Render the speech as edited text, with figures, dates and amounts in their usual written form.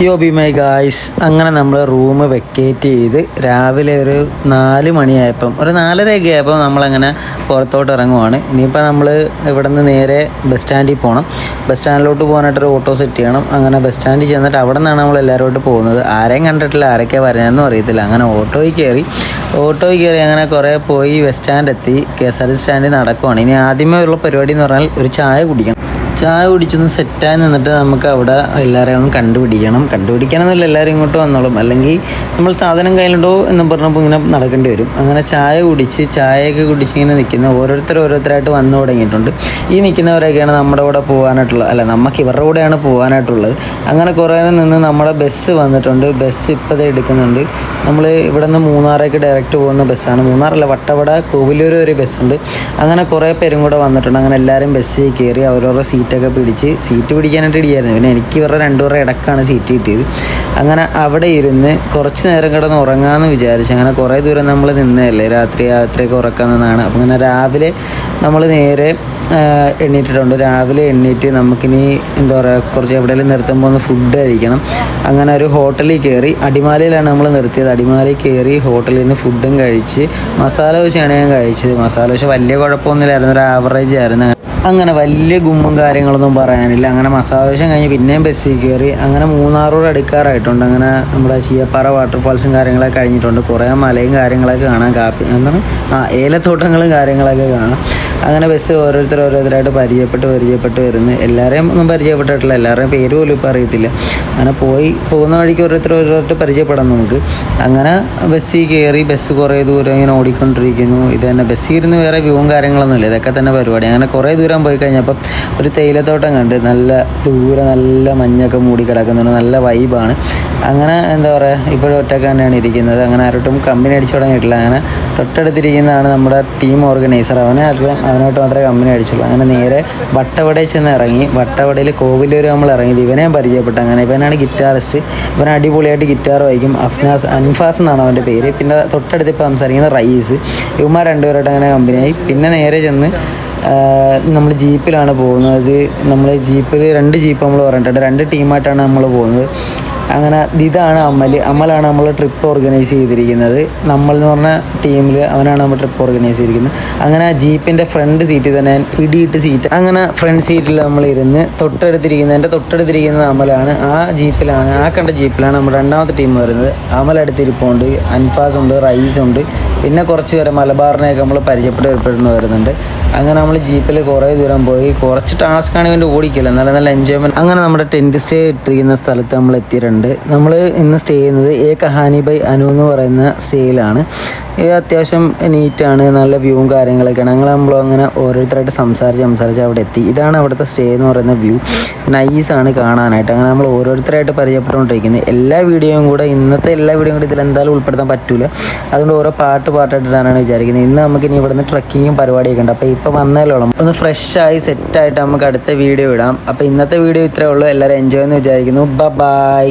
യോ be my guys, അങ്ങനെ നമ്മൾ റൂം വെക്കേറ്റ് ചെയ്ത് രാവിലെ ഒരു 4 മണിയായപ്പം ഒരു 4:30 ആയപ്പോൾ നമ്മളങ്ങനെ പുറത്തോട്ട് ഇറങ്ങുവാണ്. ഇനിയിപ്പോൾ നമ്മൾ ഇവിടെ നിന്ന് നേരെ ബസ് സ്റ്റാൻഡിൽ പോകണം. ബസ് സ്റ്റാൻഡിലോട്ട് പോകാനായിട്ടൊരു ഓട്ടോ സെറ്റ് ചെയ്യണം. അങ്ങനെ ബസ് സ്റ്റാൻഡിൽ ചെന്നിട്ട് അവിടെ നിന്നാണ് നമ്മൾ എല്ലാവരോട്ട് പോകുന്നത്. ആരെയും കണ്ടിട്ടില്ല, ആരൊക്കെ വരുന്നതെന്നും അറിയത്തില്ല. അങ്ങനെ ഓട്ടോയിൽ കയറി അങ്ങനെ കുറേ പോയി ബസ് സ്റ്റാൻഡ് എത്തി. KSRTC സ്റ്റാൻഡിൽ നടക്കുവാണ്. ഇനി ആദ്യമേ ഉള്ള പരിപാടി എന്ന് പറഞ്ഞാൽ ഒരു ചായ കുടിക്കണം. ചായ കുടിച്ചൊന്ന് സെറ്റായി നിന്നിട്ട് നമുക്ക് അവിടെ എല്ലാവരെയും ഒന്ന് കണ്ടുപിടിക്കാനൊന്നുമില്ല, എല്ലാവരും ഇങ്ങോട്ട് വന്നോളും. അല്ലെങ്കിൽ നമ്മൾ സാധനം കയ്യിലുണ്ടോ എന്ന് പറഞ്ഞപ്പോൾ ഇങ്ങനെ നടക്കേണ്ടി വരും. അങ്ങനെ ചായയൊക്കെ കുടിച്ച് ഇങ്ങനെ നിൽക്കുന്ന ഓരോരുത്തരായിട്ട് വന്നു തുടങ്ങിയിട്ടുണ്ട്. ഈ നിൽക്കുന്നവരൊക്കെയാണ് നമ്മുടെ കൂടെ പോകാനായിട്ടുള്ളത്, അല്ല നമുക്ക് ഇവരുടെ കൂടെയാണ് പോകാനായിട്ടുള്ളത്. അങ്ങനെ കുറേ നിന്ന് നമ്മുടെ ബസ് വന്നിട്ടുണ്ട്. ബസ് ഇപ്പോൾ എടുക്കുന്നുണ്ട്. നമ്മൾ ഇവിടെ നിന്ന് മൂന്നാറേക്ക് ഡയറക്റ്റ് പോകുന്ന ബസ്സാണ്. മൂന്നാറല്ല, വട്ടവട കോവിലൂർ ഒരു ബസ്സുണ്ട്. അങ്ങനെ കുറേ പേരും കൂടെ വന്നിട്ടുണ്ട്. അങ്ങനെ എല്ലാവരും ബസ്സിൽ കയറി അവരവരുടെ സീറ്റൊക്കെ സീറ്റ് പിടിക്കാനായിട്ട് ഇടിയായിരുന്നു. പിന്നെ എനിക്ക് ഇവരുടെ 2 പേരുടെ ഇടക്കാണ് സീറ്റ് കിട്ടിയത്. അങ്ങനെ അവിടെ ഇരുന്ന് കുറച്ച് നേരം കിടന്ന് ഉറങ്ങാമെന്ന് വിചാരിച്ചു. അങ്ങനെ കുറേ ദൂരം നമ്മൾ നിന്നതല്ലേ, രാത്രിയൊക്കെ ഉറക്കാൻ നിന്നാണ്. അപ്പം അങ്ങനെ രാവിലെ നമ്മൾ നേരെ എണ്ണീറ്റിട്ടുണ്ട്. രാവിലെ എണ്ണീറ്റ് നമുക്കിനി കുറച്ച് എവിടെയെങ്കിലും നിർത്തുമ്പോൾ ഒന്ന് ഫുഡ് കഴിക്കണം. അങ്ങനെ ഒരു ഹോട്ടലിൽ കയറി, അടിമാലിയിലാണ് നമ്മൾ നിർത്തിയത്. അടിമാലിയിൽ കയറി ഹോട്ടലിൽ നിന്ന് ഫുഡും കഴിച്ച് മസാല ദോശയാണ് ഞാൻ കഴിച്ചത്. മസാല ദോശ വലിയ കുഴപ്പമൊന്നുമില്ലായിരുന്നു, ഒരു ആവറേജ് ആയിരുന്നു. അങ്ങനെ വലിയ ഗുമ്മും കാര്യങ്ങളൊന്നും പറയാനില്ല. അങ്ങനെ മസാല ദോശ കഴിഞ്ഞ് പിന്നെയും ബസ്സിൽ കയറി. അങ്ങനെ മൂന്നാറോട് അടുക്കാറായിട്ടുണ്ട്. അങ്ങനെ നമ്മുടെ ചീയപ്പാറ വാട്ടർഫാൾസും കാര്യങ്ങളൊക്കെ കഴിഞ്ഞിട്ടുണ്ട്. കുറേ മലയും കാര്യങ്ങളൊക്കെ കാണാം, ഏലത്തോട്ടങ്ങളും കാര്യങ്ങളൊക്കെ കാണാം. അങ്ങനെ ബസ് ഓരോരുത്തരായിട്ട് പരിചയപ്പെട്ട് വരുന്നു. എല്ലാവരെയും ഒന്നും പരിചയപ്പെട്ടിട്ടില്ല, എല്ലാവരുടെയും പേര് പോലും ഇപ്പോൾ അറിയത്തില്ല. അങ്ങനെ പോകുന്ന വഴിക്ക് ഓരോരുത്തരായിട്ട് പരിചയപ്പെടാം നമുക്ക്. അങ്ങനെ ബസ്സിൽ കയറി, ബസ് കുറേ ദൂരം ഇങ്ങനെ ഓടിക്കൊണ്ടിരിക്കുന്നു. ഇത് തന്നെ ബസ്സിൽ ഇരുന്ന് വേറെ വ്യൂവും കാര്യങ്ങളൊന്നുമില്ല, ഇതൊക്കെ തന്നെ പരിപാടി. അങ്ങനെ കുറേ ദൂരം പോയി കഴിഞ്ഞപ്പം ഒരു തേയിലത്തോട്ടം കണ്ട്, നല്ല മഞ്ഞൊക്കെ മൂടി കിടക്കുന്നുണ്ട്, നല്ല വൈബാണ്. അങ്ങനെ ഇപ്പോഴും ഒറ്റക്ക് തന്നെയാണ് ഇരിക്കുന്നത്. അങ്ങനെ ആരോട്ടും കമ്പനി അടിച്ചു തുടങ്ങിയിട്ടില്ല. അങ്ങനെ തൊട്ടടുത്തിരിക്കുന്നതാണ് നമ്മുടെ ടീം ഓർഗനൈസർ. അവനോട്ട് മാത്രമേ കമ്പനി അടിച്ചുള്ളൂ. അങ്ങനെ നേരെ വട്ടവടയിൽ ചെന്ന് ഇറങ്ങി. വട്ടവടയിൽ കോവിലൂർ നമ്മൾ ഇറങ്ങിയത്. ഇവനെ പരിചയപ്പെട്ടു. അങ്ങനെ ഇവനാണ് ഗിറ്റാറിസ്റ്റ്. ഇവൻ അടിപൊളിയായിട്ട് ഗിറ്റാർ വായിക്കും. അൻഫാസ് എന്നാണ് അവൻ്റെ പേര്. പിന്നെ തൊട്ടടുത്ത് ഇപ്പോൾ സംസാരിക്കുന്നത് റയീസ്. ഇവന്മാർ 2 പേരായിട്ട് അങ്ങനെ കമ്പനിയായി. പിന്നെ നേരെ ചെന്ന് നമ്മൾ ജീപ്പിലാണ് പോകുന്നത്. നമ്മൾ ജീപ്പിൽ 2 ജീപ്പ് നമ്മൾ പറഞ്ഞിട്ടുണ്ട്. 2 ടീമായിട്ടാണ് നമ്മൾ പോകുന്നത്. അങ്ങനെ ഇതാണ് അമലാണ് നമ്മൾ ട്രിപ്പ് ഓർഗനൈസ് ചെയ്തിരിക്കുന്നത്. നമ്മൾ എന്ന് പറഞ്ഞ ടീമിൽ അവനാണ് നമ്മൾ ട്രിപ്പ് ഓർഗനൈസ് ചെയ്തിരിക്കുന്നത്. അങ്ങനെ ജീപ്പിൻ്റെ ഫ്രണ്ട് സീറ്റിൽ തന്നെ ഇടിയിട്ട് സീറ്റ്. അങ്ങനെ ഫ്രണ്ട് സീറ്റിൽ നമ്മൾ ഇരുന്ന് എൻ്റെ തൊട്ടടുത്തിരിക്കുന്ന അമലാണ്. ആ കണ്ട ജീപ്പിലാണ് നമ്മുടെ 2ാമത്തെ ടീം വരുന്നത്. അമൽ അടുത്തിരിപ്പുണ്ട്, അൻഫാസ് ഉണ്ട്, റൈസ് ഉണ്ട്, പിന്നെ കുറച്ച് പേരെ മലബാറിനെയൊക്കെ നമ്മൾ പരിചയപ്പെട്ട് വരുന്നുണ്ട്. അങ്ങനെ നമ്മൾ ജീപ്പിൽ കുറേ ദൂരം പോയി. കുറച്ച് ടാസ്ക്കാണ് ഇവൻ്റെ ഓടിക്കില്ല, നല്ല എൻജോയ്മെൻറ്റ്. അങ്ങനെ നമ്മുടെ ടെൻറ്റ് സ്റ്റേ ഇട്ടിരിക്കുന്ന സ്ഥലത്ത് നമ്മൾ എത്തിയിട്ടുണ്ട്. നമ്മൾ ഇന്ന് സ്റ്റേ ചെയ്യുന്നത് കഹാനി ബൈ അനു എന്ന് പറയുന്ന സ്റ്റേയിലാണ്. അത്യാവശ്യം നീറ്റാണ്, നല്ല വ്യൂവും കാര്യങ്ങളൊക്കെയാണ്. നമ്മൾ അങ്ങനെ ഓരോരുത്തരായിട്ട് സംസാരിച്ച് അവിടെ എത്തി. ഇതാണ് അവിടുത്തെ സ്റ്റേ എന്ന് പറയുന്ന വ്യൂ. നൈസാണ് കാണാനായിട്ട്. അങ്ങനെ നമ്മൾ ഓരോരുത്തരായിട്ട് പരിചയപ്പെട്ടുകൊണ്ടിരിക്കുന്നത്. ഇന്നത്തെ എല്ലാ വീഡിയോയും കൂടി ഇതിലെന്തായാലും ഉൾപ്പെടുത്താൻ പറ്റില്ല. അതുകൊണ്ട് ഓരോ പാട്ടായിട്ടാണ് വിചാരിക്കുന്നത്. ഇന്ന് നമുക്ക് ഇനി ഇവിടുന്ന് ട്രക്കിങ്ങും പരിപാടിയൊക്കെ ഉണ്ട്. അപ്പോൾ ഇപ്പോൾ വന്നാലോളം ഒന്ന് ഫ്രഷായി സെറ്റായിട്ട് നമുക്ക് അടുത്ത വീഡിയോ ഇടാം. അപ്പോൾ ഇന്നത്തെ വീഡിയോ ഇത്രയേ ഉള്ളൂ. എല്ലാവരും എൻജോയ് എന്ന് വിചാരിക്കുന്നു. ബൈ.